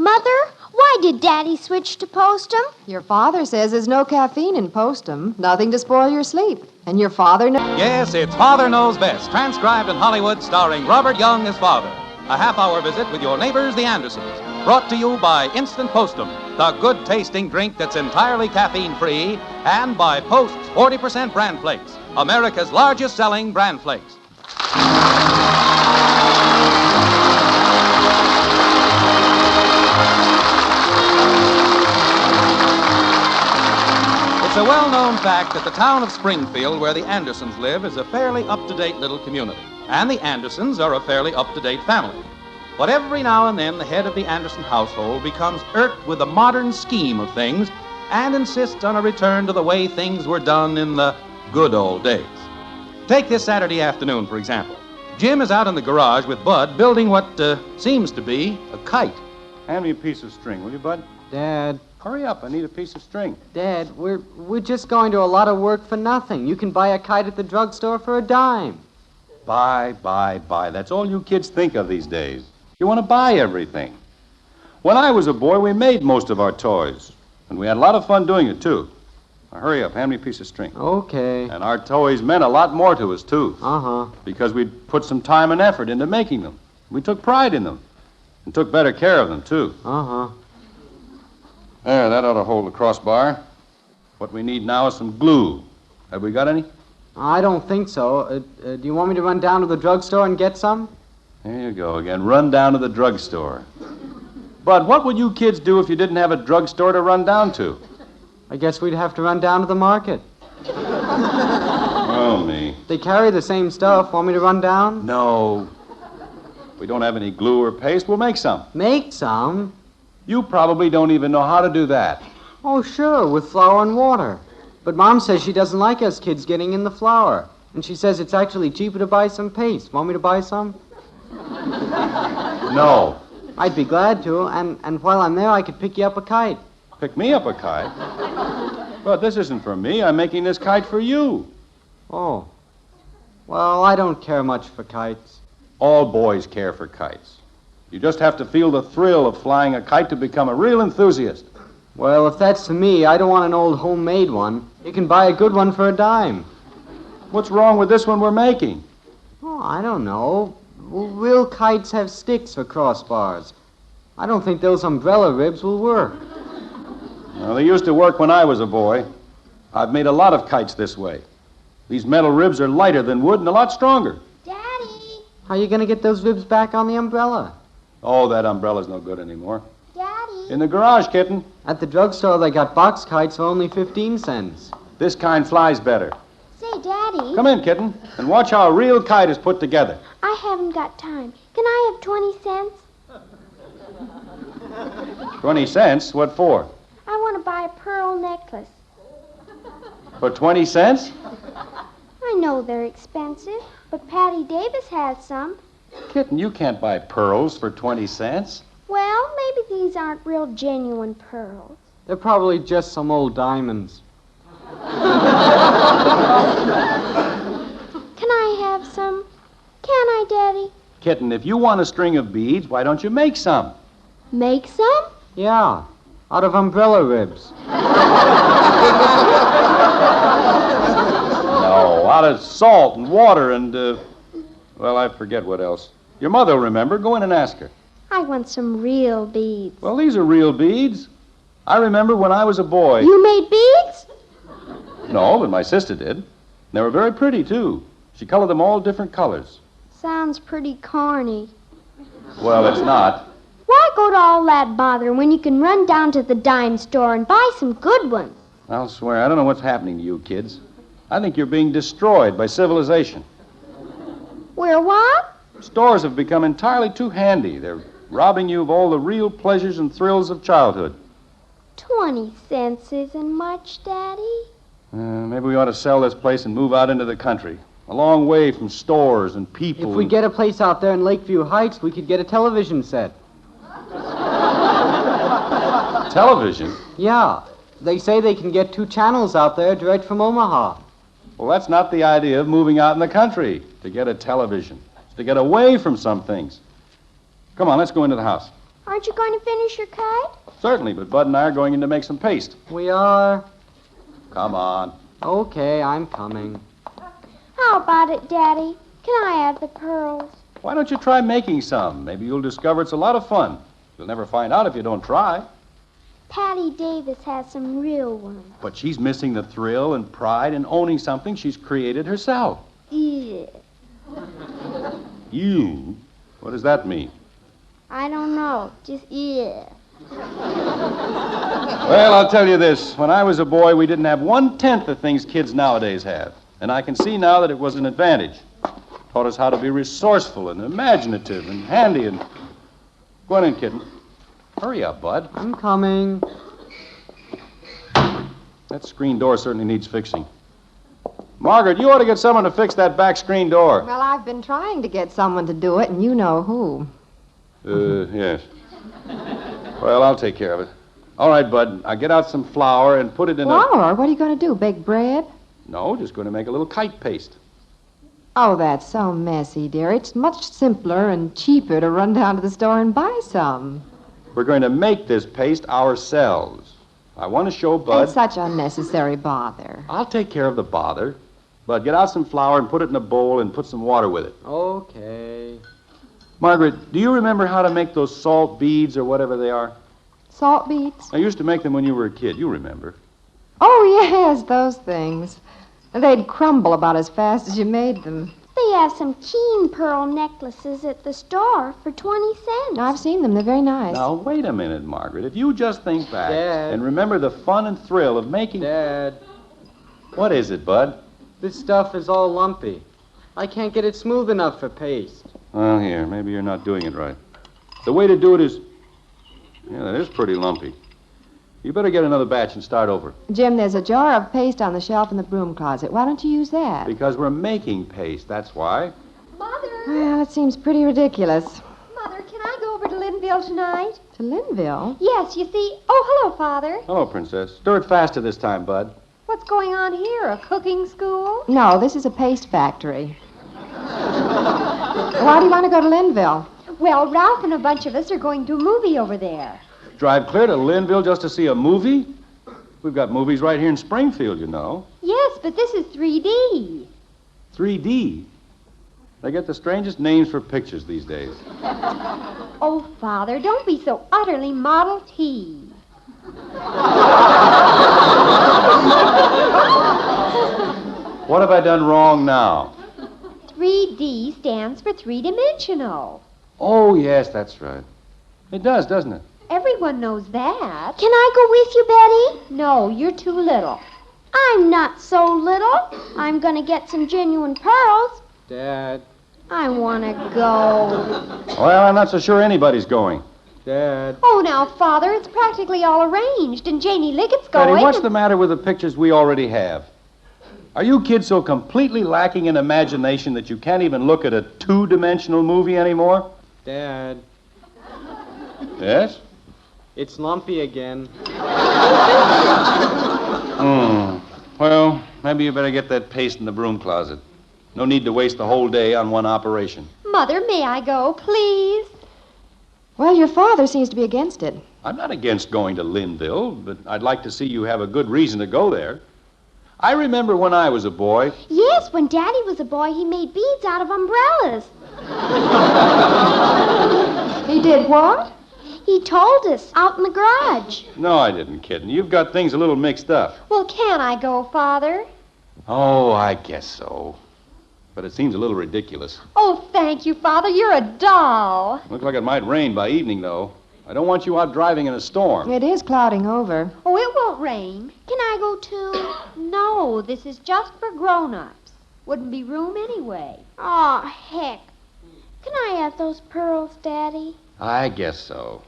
Mother, why did Daddy switch to Postum? Your father says there's no caffeine in Postum, nothing to spoil your sleep. And your father knows... Yes, it's Father Knows Best, transcribed in Hollywood, starring Robert Young as father. A half-hour visit with your neighbors, the Andersons. Brought to you by Instant Postum, the good-tasting drink that's entirely caffeine-free, and by Post's 40% Bran Flakes, America's largest-selling Bran Flakes. It's a well-known fact that the town of Springfield, where the Andersons live, is a fairly up-to-date little community. And the Andersons are a fairly up-to-date family. But every now and then, the head of the Anderson household becomes irked with the modern scheme of things and insists on a return to the way things were done in the good old days. Take this Saturday afternoon, for example. Jim is out in the garage with Bud building what seems to be a kite. Hand me a piece of string, will you, Bud? Dad. Hurry up, I need a piece of string. Dad, we're just going to a lot of work for nothing. You can buy a kite at the drugstore for a dime. Buy. That's all you kids think of these days. You want to buy everything. When I was a boy, we made most of our toys. And we had a lot of fun doing it, too. Now, hurry up, hand me a piece of string. Okay. And our toys meant a lot more to us, too. Uh-huh. Because we'd put some time and effort into making them. We took pride in them. And took better care of them, too. Uh-huh. There, that ought to hold the crossbar. What we need now is some glue. Have we got any? I don't think so. Do you want me to run down to the drugstore and get some? There you go again. Run down to the drugstore. But what would you kids do if you didn't have a drugstore to run down to? I guess we'd have to run down to the market. Oh, me. They carry the same stuff. Want me to run down? No. We don't have any glue or paste. We'll make some. Make some? You probably don't even know how to do that. Oh, sure, with flour and water. But Mom says she doesn't like us kids getting in the flour. And she says it's actually cheaper to buy some paste. Want me to buy some? No. I'd be glad to, and while I'm there, I could pick you up a kite. Pick me up a kite? But this isn't for me. I'm making this kite for you. Oh. Well, I don't care much for kites. All boys care for kites. You just have to feel the thrill of flying a kite to become a real enthusiast. Well, if that's to me, I don't want an old homemade one. You can buy a good one for a dime. What's wrong with this one we're making? Oh, I don't know. Real kites have sticks for crossbars. I don't think those umbrella ribs will work. Well, they used to work when I was a boy. I've made a lot of kites this way. These metal ribs are lighter than wood and a lot stronger. Daddy! How are you going to get those ribs back on the umbrella? Oh, that umbrella's no good anymore. Daddy! In the garage, kitten. At the drugstore, they got box kites for only 15 cents. This kind flies better. Say, Daddy. Come in, kitten, and watch how a real kite is put together. I haven't got time. Can I have 20 cents? 20 cents? What for? I want to buy a pearl necklace. For 20 cents? I know they're expensive, but Patty Davis has some. Kitten, you can't buy pearls for 20 cents. Well, maybe these aren't real genuine pearls. They're probably just some old diamonds. Can I have some? Can I, Daddy? Kitten, if you want a string of beads, why don't you make some? Make some? Yeah, out of umbrella ribs. No, out of salt and water and, well, I forget what else. Your mother will remember. Go in and ask her. I want some real beads. Well, these are real beads. I remember when I was a boy. You made beads? No, but my sister did. They were very pretty, too. She colored them all different colors. Sounds pretty corny. Well, it's not. Why go to all that bother when you can run down to the dime store and buy some good ones? I'll swear, I don't know what's happening to you kids. I think you're being destroyed by civilization. We're what? Stores have become entirely too handy. They're robbing you of all the real pleasures and thrills of childhood. 20 cents isn't much, Daddy. Maybe we ought to sell this place and move out into the country. A long way from stores and people. If we get a place out there in Lakeview Heights, we could get a television set. Television? Yeah. They say they can get 2 channels out there direct from Omaha. Well, that's not the idea of moving out in the country, to get a television. It's to get away from some things. Come on, let's go into the house. Aren't you going to finish your kite? Certainly, but Bud and I are going in to make some paste. We are? Come on. Okay, I'm coming. How about it, Daddy? Can I have the pearls? Why don't you try making some? Maybe you'll discover it's a lot of fun. You'll never find out if you don't try. Patty Davis has some real ones. But she's missing the thrill and pride in owning something she's created herself. Yeah. You? What does that mean? I don't know. Just yeah. Well, I'll tell you this. When I was a boy, we didn't have 1/10 the things kids nowadays have. And I can see now that it was an advantage. Taught us how to be resourceful and imaginative and handy and... Go on in, kitten. Hurry up, Bud. I'm coming. That screen door certainly needs fixing. Margaret, you ought to get someone to fix that back screen door. Well, I've been trying to get someone to do it, and you know who. Yes. Well, I'll take care of it. All right, Bud. I'll get out some flour and put it in Flour? What are you going to do, bake bread? No, just going to make a little kite paste. Oh, that's so messy, dear. It's much simpler and cheaper to run down to the store and buy some. We're going to make this paste ourselves. I want to show Bud... That's such unnecessary bother. I'll take care of the bother. Bud, get out some flour and put it in a bowl and put some water with it. Okay. Margaret, do you remember how to make those salt beads or whatever they are? Salt beads? I used to make them when you were a kid. You remember. Oh, yes, those things. They'd crumble about as fast as you made them. They have some keen pearl necklaces at the store for 20 cents. I've seen them. They're very nice. Now, wait a minute, Margaret. If you just think back Dad. and remember the fun and thrill of making... Dad, What is it, Bud? this stuff is all lumpy. I can't get it smooth enough for paste. Well, here, maybe you're not doing it right. The way to do it is... Yeah, that is pretty lumpy. You better get another batch and start over. Jim, there's a jar of paste on the shelf in the broom closet. Why don't you use that? Because we're making paste, that's why. Mother, Well, it seems pretty ridiculous. Mother, can I go over to Linville tonight? To Linville? Yes, you see. Oh, hello, Father. Hello, Princess. Stir it faster this time, Bud. What's going on here? A cooking school? No, this is a paste factory. Why do you want to go to Linville? Well, Ralph and a bunch of us are going to a movie over there. Drive clear to Linville just to see a movie? We've got movies right here in Springfield, you know. Yes, but this is 3D. 3D. They get the strangest names for pictures these days. Oh, Father, don't be so utterly Model T. What have I done wrong now? 3D stands for three-dimensional. Oh, yes, that's right. It does, doesn't it? Everyone knows that. Can I go with you, Betty? No, you're too little. I'm not so little. I'm going to get some genuine pearls. Dad, I want to go. Well, I'm not so sure anybody's going. Dad. Oh, now, Father, it's practically all arranged, and Janie Liggett's going. Betty, what's the matter with the pictures we already have? Are you kids so completely lacking in imagination that you can't even look at a two-dimensional movie anymore? Dad, Yes? it's lumpy again. Well, maybe you better get that paste in the broom closet. No need to waste the whole day on one operation. Mother, may I go, please? Well, your father seems to be against it. I'm not against going to Linville, but I'd like to see you have a good reason to go there. I remember when I was a boy. Yes, when Daddy was a boy, he made beads out of umbrellas. He did what? He told us out in the garage. No, I didn't, kitten. You've got things a little mixed up. Well, can I go, Father? Oh, I guess so. But it seems a little ridiculous. Oh, thank you, Father. You're a doll. Looks like it might rain by evening, though. I don't want you out driving in a storm. It is clouding over. Oh, it won't rain. Can I go too? No, this is just for grown-ups. Wouldn't be room anyway. Oh, heck. Can I have those pearls, Daddy? I guess so.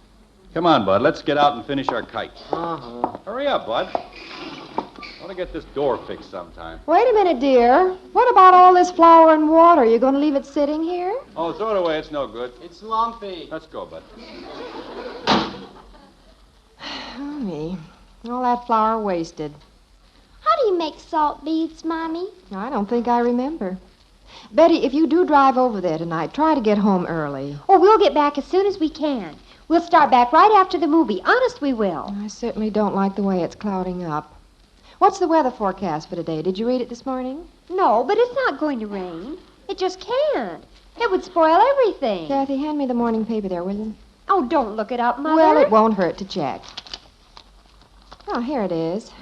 Come on, Bud. Let's get out and finish our kite. Uh-huh. Hurry up, Bud. I want to get this door fixed sometime. Wait a minute, dear. What about all this flour and water? You going to leave it sitting here? Oh, throw it away. It's no good. It's lumpy. Let's go, Bud. Oh, me. All that flour wasted. How do you make salt beads, Mommy? I don't think I remember. Betty, if you do drive over there tonight, try to get home early. Oh, we'll get back as soon as we can. We'll start back right after the movie. Honest, we will. I certainly don't like the way it's clouding up. What's the weather forecast for today? Did you read it this morning? No, but it's not going to rain. It just can't. It would spoil everything. Kathy, hand me the morning paper there, will you? Oh, don't look it up, Mother. Well, it won't hurt to check. Oh, here it is.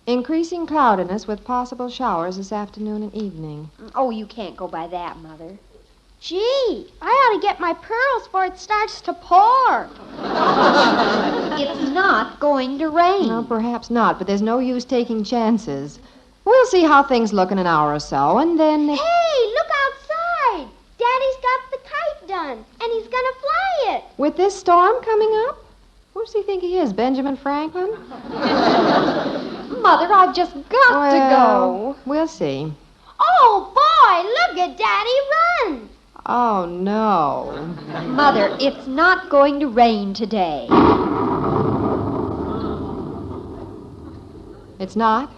Increasing cloudiness with possible showers this afternoon and evening. Oh, you can't go by that, Mother. Gee, I ought to get my pearls before it starts to pour. It's not going to rain. No, perhaps not, but there's no use taking chances. We'll see how things look in an hour or so, and then... Hey, look outside. Daddy's got the kite done, and he's going to fly it. With this storm coming up? Who does he think he is, Benjamin Franklin? Mother, I've just got to go. We'll see. Oh, boy, look at Daddy run. Oh, no. Mother, it's not going to rain today. It's not?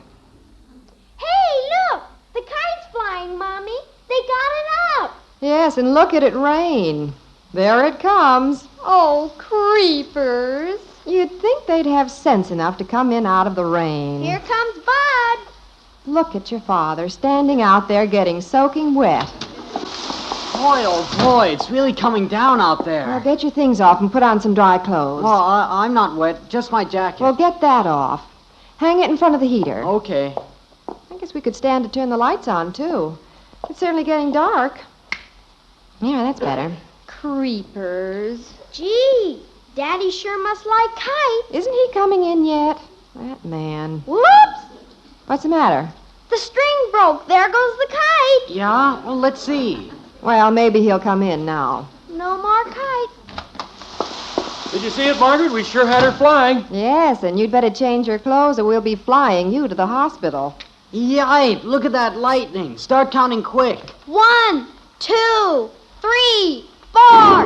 Hey, look, the kite's flying, Mommy. They got it up. Yes, and look at it rain. There it comes. Oh, creepers. You'd think they'd have sense enough to come in out of the rain. Here comes Bud. Look at your father standing out there getting soaking wet. Boy, oh boy, it's really coming down out there. Well, get your things off and put on some dry clothes. Well, I'm not wet, just my jacket. Well, get that off. Hang it in front of the heater. Okay. I guess we could stand to turn the lights on, too. It's certainly getting dark. Yeah, that's better. Creepers. Gee, Daddy sure must like kites. Isn't he coming in yet? That man. Whoops! What's the matter? The string broke. There goes the kite. Yeah? Well, let's see. Well, maybe he'll come in now. No more kite. Did you see it, Margaret? We sure had her flying. Yes, and you'd better change your clothes or we'll be flying you to the hospital. Yike, look at that lightning. Start counting quick. 1, 2, 3, 4.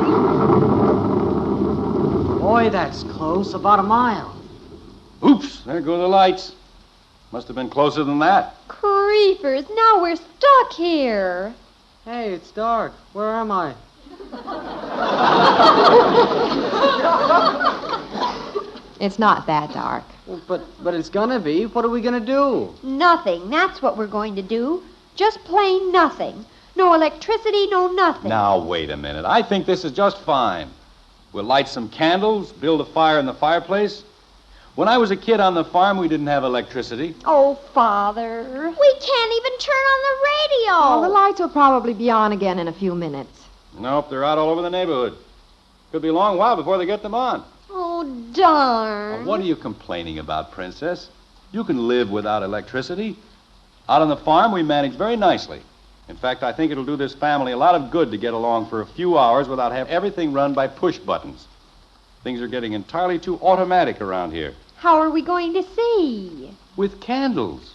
Boy, that's close. About a mile. Oops, there go the lights. Must have been closer than that. Creepers. Now we're stuck here. Hey, it's dark. Where am I? It's not that dark. Well, but it's gonna be. What are we gonna do? Nothing. That's what we're going to do. Just plain nothing. No electricity, no nothing. Now, wait a minute. I think this is just fine. We'll light some candles, build a fire in the fireplace. When I was a kid on the farm, we didn't have electricity. Oh, Father. We can't even turn on the radio. Oh, the lights will probably be on again in a few minutes. Nope, they're out all over the neighborhood. Could be a long while before they get them on. Oh, darn. Now, what are you complaining about, Princess? You can live without electricity. Out on the farm, we manage very nicely. In fact, I think it'll do this family a lot of good to get along for a few hours without having everything run by push buttons. Things are getting entirely too automatic around here. How are we going to see? With candles.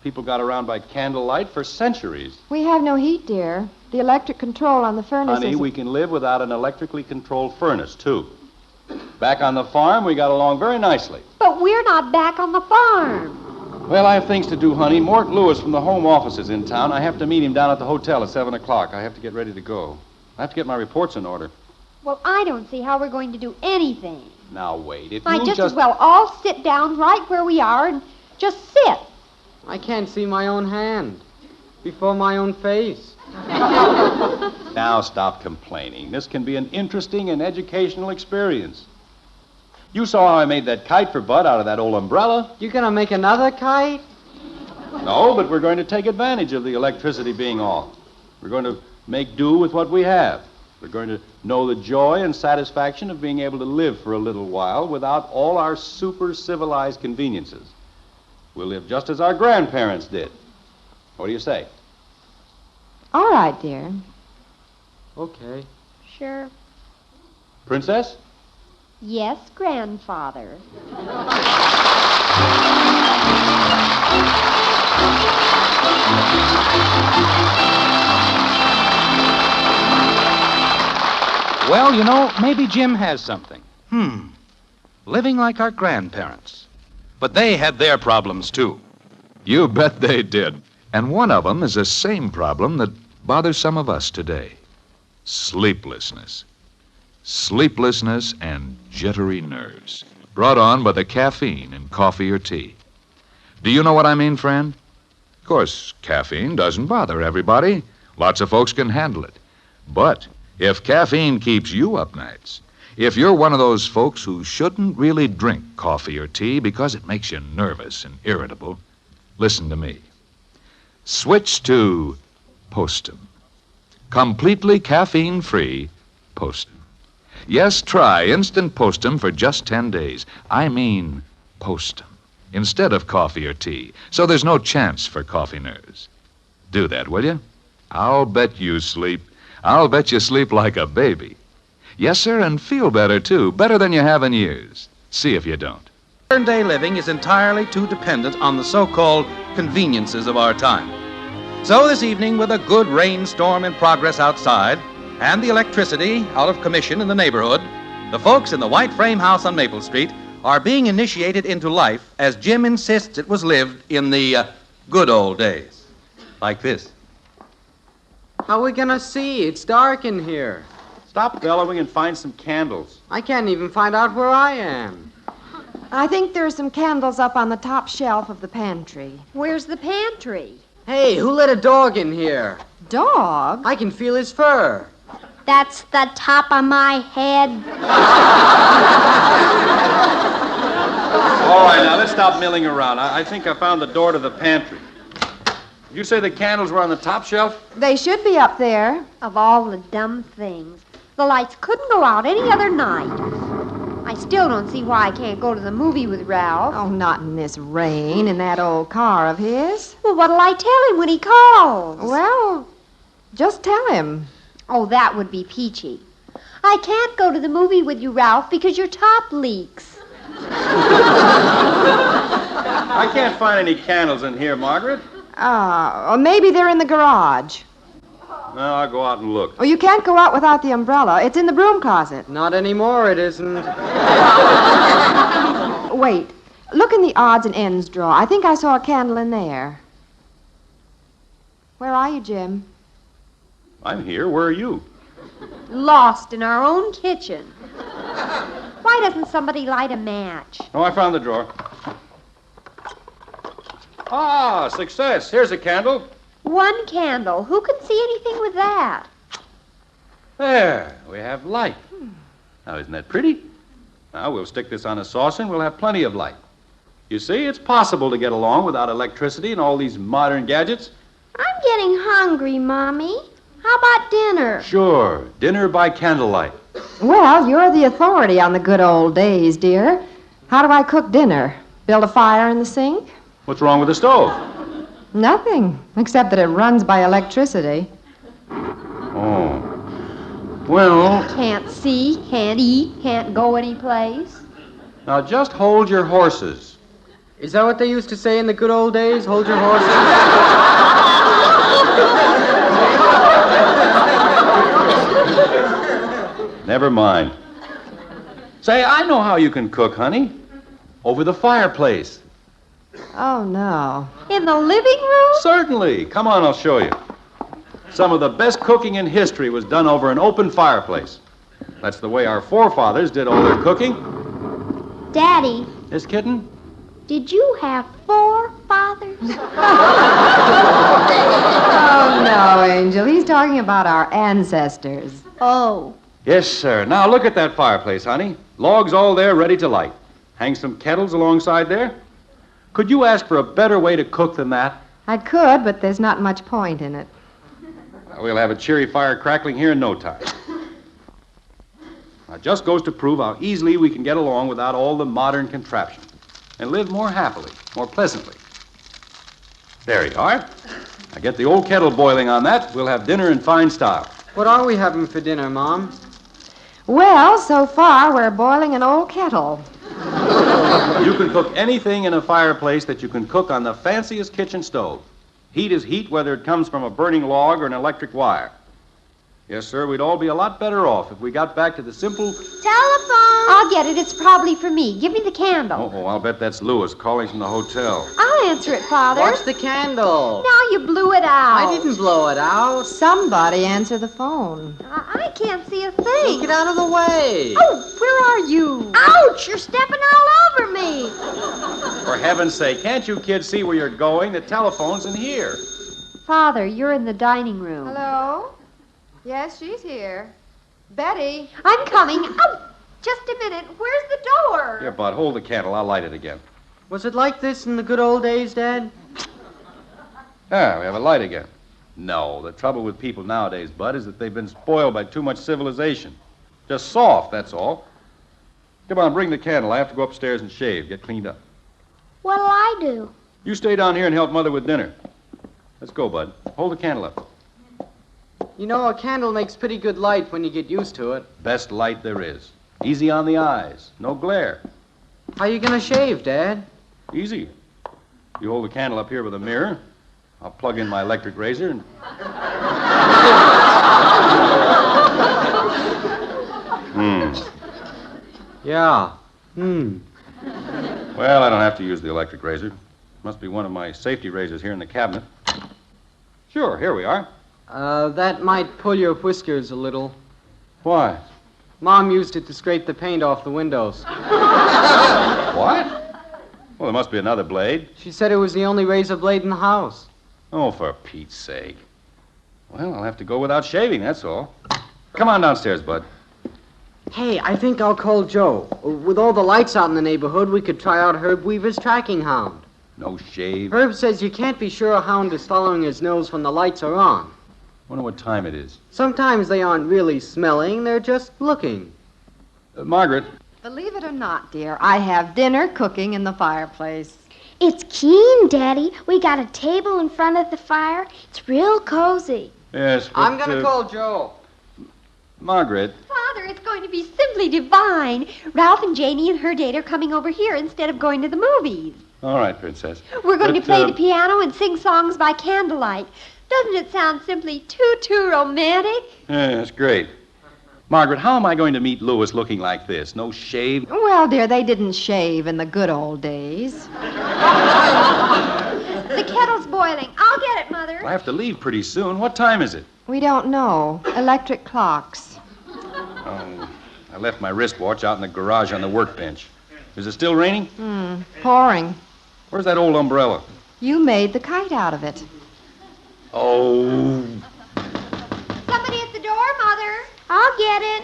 People got around by candlelight for centuries. We have no heat, dear. The electric control on the furnace Honey, is... we can live without an electrically controlled furnace, too. Back on the farm, we got along very nicely. But we're not back on the farm. Well, I have things to do, honey. Mort Lewis from the home office is in town. I have to meet him down at the hotel at 7 o'clock. I have to get ready to go. I have to get my reports in order. Well, I don't see how we're going to do anything. Now, wait. If Might you just as well all sit down right where we are and just sit. I can't see my own hand before my own face. Now, stop complaining. This can be an interesting and educational experience. You saw how I made that kite for Bud out of that old umbrella. You gonna make another kite? No, but we're going to take advantage of the electricity being off. We're going to make do with what we have. We're going to know the joy and satisfaction of being able to live for a little while without all our super civilized conveniences. We'll live just as our grandparents did. What do you say? All right, dear. Okay. Sure. Princess? Yes, grandfather. Well, you know, maybe Jim has something. Living like our grandparents. But they had their problems, too. You bet they did. And one of them is the same problem that bothers some of us today. Sleeplessness. sleeplessness, and jittery nerves, brought on by the caffeine in coffee or tea. Do you know what I mean, friend? Of course, caffeine doesn't bother everybody. Lots of folks can handle it. But if caffeine keeps you up nights, if you're one of those folks who shouldn't really drink coffee or tea because it makes you nervous and irritable, listen to me. Switch to Postum. Completely caffeine-free Postum. Yes, try instant Postum for just 10 days. I mean Postum, instead of coffee or tea, so there's no chance for coffee nerves. Do that, will you? I'll bet you sleep. I'll bet you sleep like a baby. Yes, sir, and feel better, too. Better than you have in years. See if you don't. Modern-day living is entirely too dependent on the so-called conveniences of our time. So this evening, with a good rainstorm in progress outside and the electricity out of commission in the neighborhood, the folks in the white frame house on Maple Street are being initiated into life as Jim insists it was lived in the good old days. Like this. How are we gonna see? It's dark in here. Stop bellowing and find some candles. I can't even find out where I am. I think there are some candles up on the top shelf of the pantry. Where's the pantry? Hey, who let a dog in here? Dog? I can feel his fur. That's the top of my head. All right, now let's stop milling around. I think I found the door to the pantry. Did you say the candles were on the top shelf? They should be up there. Of all the dumb things. The lights couldn't go out any other night. I still don't see why I can't go to the movie with Ralph. Oh, not in this rain, in that old car of his. Well, what'll I tell him when he calls? Well, just tell him. Oh, that would be peachy. I can't go to the movie with you, Ralph, because your top leaks. I can't find any candles in here, Margaret. Or maybe they're in the garage. No, I'll go out and look. Oh, you can't go out without the umbrella. It's in the broom closet. Not anymore, it isn't. Wait. Look in the odds and ends drawer. I think I saw a candle in there. Where are you, Jim? I'm here. Where are you? Lost in our own kitchen. Why doesn't somebody light a match? Oh, I found the drawer. Ah, success. Here's a candle. One candle. Who can see anything with that? There, we have light. Now, isn't that pretty? Now, we'll stick this on a saucer and we'll have plenty of light. You see, it's possible to get along without electricity and all these modern gadgets. I'm getting hungry, Mommy. How about dinner? Sure, dinner by candlelight. Well, you're the authority on the good old days, dear. How do I cook dinner? Build a fire in the sink? What's wrong with the stove? Nothing, except that it runs by electricity. Oh. Well, Can't see, can't eat, can't go anyplace. now just hold your horses. Is that what they used to say in the good old days? Hold your horses? Never mind. Say, I know how you can cook, honey. Over the fireplace. Oh, no. In the living room? Certainly. Come on, I'll show you. Some of the best cooking in history was done over an open fireplace. That's the way our forefathers did all their cooking. Daddy, Yes, kitten? did you have 4 fathers? Oh, no, Angel. He's talking about our ancestors. Oh. Yes, sir. Now look at that fireplace, honey. Logs all there ready to light. Hang some kettles alongside there. Could you ask for a better way to cook than that? I could, but there's not much point in it. We'll have a cheery fire crackling here in no time. Now, it just goes to prove how easily we can get along without all the modern contraptions and live more happily, more pleasantly. There you are. Now get the old kettle boiling on that. We'll have dinner in fine style. What are we having for dinner, Mom? Well, so far, we're boiling an old kettle. You can cook anything in a fireplace that you can cook on the fanciest kitchen stove. Heat is heat, whether it comes from a burning log or an electric wire. Yes, sir, we'd all be a lot better off if we got back to the simple... Telephone! I'll get it. It's probably for me. Give me the candle. Oh, I'll bet that's Lewis calling from the hotel. I'll answer it, Father. Watch the candle. Now you blew it out. I didn't blow it out. Somebody answer the phone. I can't see a thing. Get out of the way. Oh, where are you? Ouch! You're stepping all over me. For heaven's sake, can't you kids see where you're going? The telephone's in here. Father, you're in the dining room. Hello? Yes, she's here. Betty. I'm coming. Oh, just a minute. Where's the door? Here, Bud, hold the candle. I'll light it again. Was it like this in the good old days, Dad? Ah, we have a light again. No, the trouble with people nowadays, Bud, is that they've been spoiled by too much civilization. Just soft, that's all. Come on, bring the candle. I have to go upstairs and shave, get cleaned up. What'll I do? You stay down here and help Mother with dinner. Let's go, Bud. Hold the candle up. You know, a candle makes pretty good light when you get used to it. Best light there is. Easy on the eyes. No glare. How you gonna shave, Dad? Easy. You hold the candle up here with a mirror. I'll plug in my electric razor and... Yeah. Well, I don't have to use the electric razor. Must be one of my safety razors here in the cabinet. Sure, here we are. That might pull your whiskers a little. Why? Mom used it to scrape the paint off the windows. What? Well, there must be another blade. She said it was the only razor blade in the house. Oh, for Pete's sake. Well, I'll have to go without shaving, that's all. Come on downstairs, Bud. Hey, I think I'll call Joe. With all the lights out in the neighborhood, we could try out Herb Weaver's tracking hound. No shave. Herb says you can't be sure a hound is following his nose when the lights are on. Wonder what time it is. Sometimes they aren't really smelling, they're just looking. Margaret. Believe it or not, dear, I have dinner cooking in the fireplace. It's keen, Daddy. We got a table in front of the fire. It's real cozy. Yes, but, I'm gonna call Joe. Margaret. Father, it's going to be simply divine. Ralph and Janie and her date are coming over here instead of going to the movies. All right, Princess. We're going to play the piano and sing songs by candlelight. Doesn't it sound simply too romantic? Yeah, that's great. Margaret, how am I going to meet Louis looking like this? No shave? Well, dear, they didn't shave in the good old days. The kettle's boiling. I'll get it, Mother. I have to leave pretty soon. What time is it? We don't know. Electric clocks. Oh, I left my wristwatch out in the garage on the workbench. Is it still raining? Pouring. Where's that old umbrella? You made the kite out of it. Oh. Somebody at the door, Mother. I'll get it.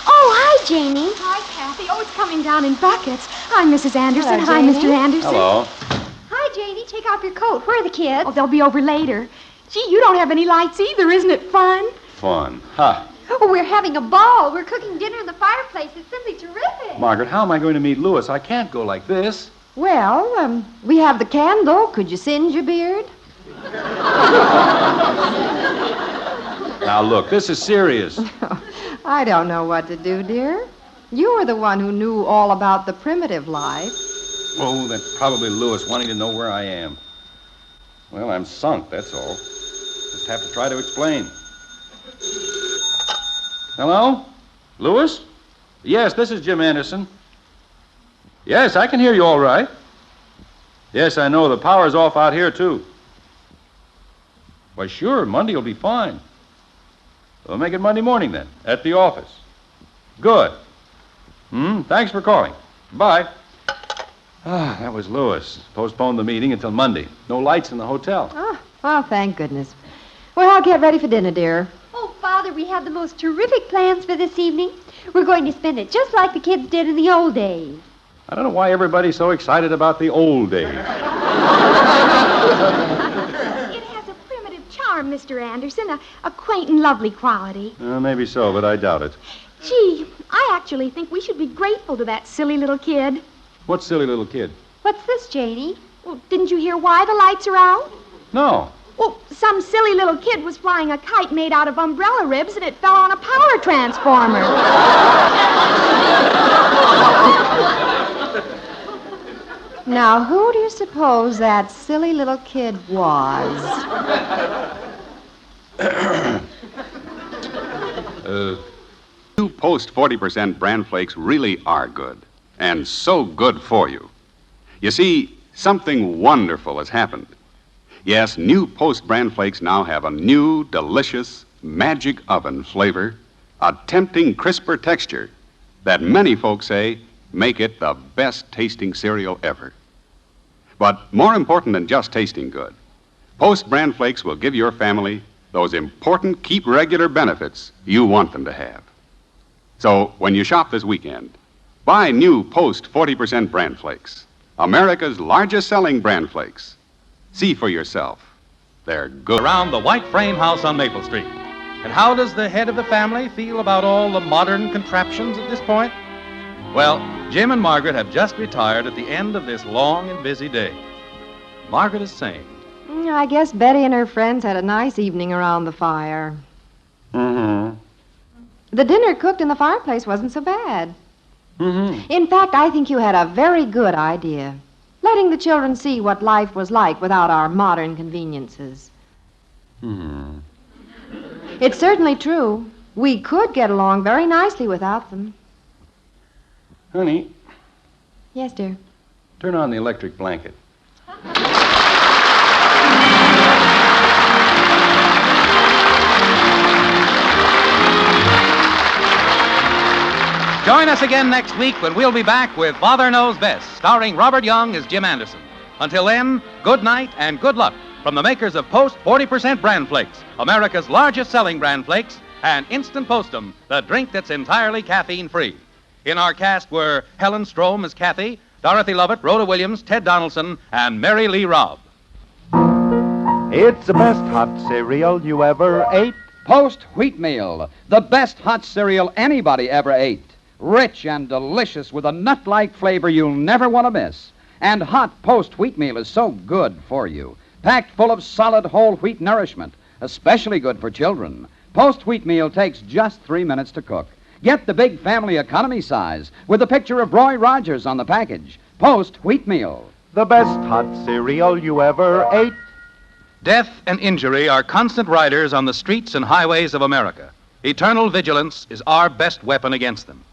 Oh, hi, Janie. Hi, Kathy. Oh, it's coming down in buckets. Hi, Mrs. Anderson. Hello, Hi, Janie. Mr. Anderson. Hello. Hi, Janie. Take off your coat. Where are the kids? Oh, they'll be over later. Gee, you don't have any lights either. Isn't it fun? Fun. Ha. Oh, we're having a ball. We're cooking dinner in the fireplace. It's simply terrific. Margaret, how am I going to meet Louis? I can't go like this. Well, we have the candle. Could you singe your beard? Now, look, this is serious. I don't know what to do, dear. You were the one who knew all about the primitive life. Oh, that's probably Louis wanting to know where I am. Well, I'm sunk, that's all. Just have to try to explain. Hello? Louis? Yes, this is Jim Anderson. Yes, I can hear you all right. Yes, I know. The power's off out here, too. Why, sure, Monday will be fine. We'll make it Monday morning, then, at the office. Good. Thanks for calling. Bye. Ah, that was Louis. Postponed the meeting until Monday. No lights in the hotel. Oh, well, thank goodness. Well, I'll get ready for dinner, dear. Oh, Father, we have the most terrific plans for this evening. We're going to spend it just like the kids did in the old days. I don't know why everybody's so excited about the old days. It has a primitive charm, Mr. Anderson, a quaint and lovely quality. Maybe so, but I doubt it. Gee, I actually think we should be grateful to that silly little kid. What silly little kid? What's this, Janie? Well, didn't you hear why the lights are out? No. Well, some silly little kid was flying a kite made out of umbrella ribs and it fell on a power transformer. Now, who do you suppose that silly little kid was? New Post 40% bran flakes really are good, and so good for you. You see, something wonderful has happened. Yes, new Post bran flakes now have a new, delicious, magic oven flavor, a tempting, crisper texture that many folks say make it the best tasting cereal ever. But more important than just tasting good, Post Bran Flakes will give your family those important keep regular benefits you want them to have. So when you shop this weekend, buy new Post 40% Bran Flakes, America's largest selling Bran Flakes. See for yourself. They're good. Around the white frame house on Maple Street. And how does the head of the family feel about all the modern contraptions at this point? Well, Jim and Margaret have just retired at the end of this long and busy day. Margaret is saying, I guess Betty and her friends had a nice evening around the fire. Mm-hmm. The dinner cooked in the fireplace wasn't so bad. Mm-hmm. In fact, I think you had a very good idea. Letting the children see what life was like without our modern conveniences. Mm-hmm. It's certainly true. We could get along very nicely without them. Honey, Yes, dear. turn on the electric blanket. join us again next week when we'll be back with Father Knows Best, starring Robert Young as Jim Anderson. Until then, good night and good luck from the makers of Post 40% Bran Flakes, America's largest selling Bran Flakes, and Instant Postum, the drink that's entirely caffeine-free. In our cast were Helen Strome as Kathy, Dorothy Lovett, Rhoda Williams, Ted Donaldson, and Mary Lee Robb. It's the best hot cereal you ever ate. Post Wheatmeal, the best hot cereal anybody ever ate. Rich and delicious with a nut-like flavor you'll never want to miss. And hot Post Wheatmeal is so good for you. Packed full of solid whole wheat nourishment, especially good for children. Post Wheatmeal takes just 3 minutes to cook. Get the big family economy size with a picture of Roy Rogers on the package. Post Wheatmeal. The best hot cereal you ever ate. Death and injury are constant riders on the streets and highways of America. Eternal vigilance is our best weapon against them.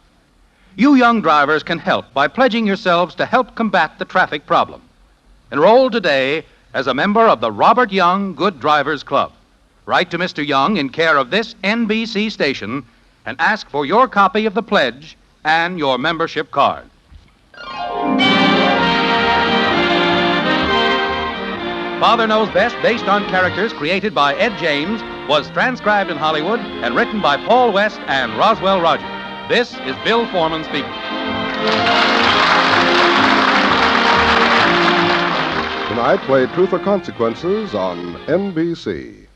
You young drivers can help by pledging yourselves to help combat the traffic problem. Enroll today as a member of the Robert Young Good Drivers Club. Write to Mr. Young in care of this NBC station and ask for your copy of the pledge and your membership card. Father Knows Best, based on characters created by Ed James, was transcribed in Hollywood and written by Paul West and Roswell Rogers. This is Bill Foreman speaking. Tonight, play Truth or Consequences on NBC.